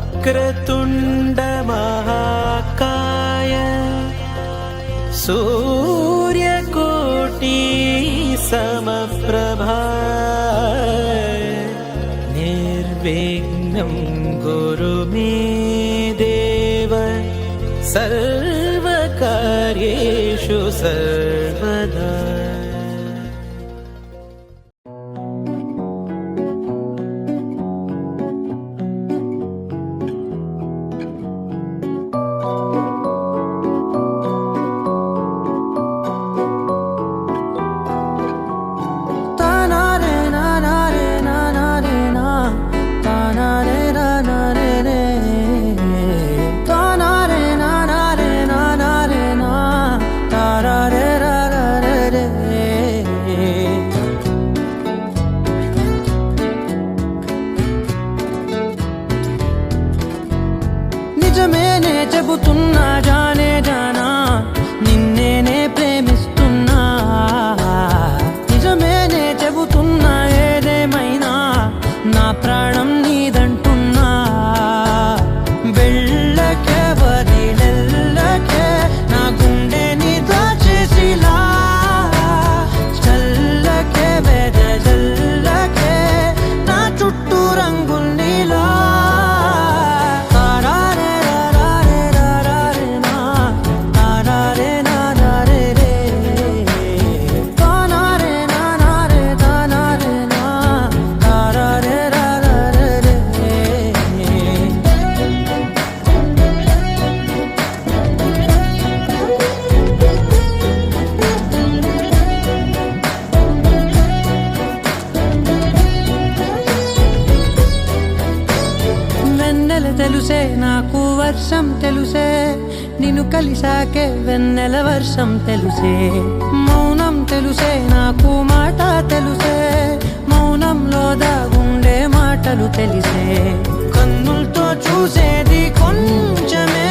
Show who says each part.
Speaker 1: वक्रतुंड महाकाय सूर्यकोटि समप्रभा निर्विघ्नं कुरु मे देव सर्वकार्येषु सर्वदा।
Speaker 2: నిజమేనే చెబుతున్నా జానే జానా నిన్నేనే ప్రేమిస్తున్నా నిజమేనే చెబుతున్నా ఏదేమైనా నా ప్రాణం నీదంటున్నా వెళ్ళకే వదిలెల్లకే నా గుండెని దాచేసిలా చల్లకే వెదజల్లకే నా చుట్టూ రంగుల్నిలా తెలుసే నాకు వర్షం తెలుసే నిన్ను కలిసాకే వెన్నెల వర్షం తెలుసే మౌనం తెలుసే నాకు మాట తెలుసే మౌనంలో దాగుండే మాటలు తెలిసే కన్నులతో చూసేది కొంచెమే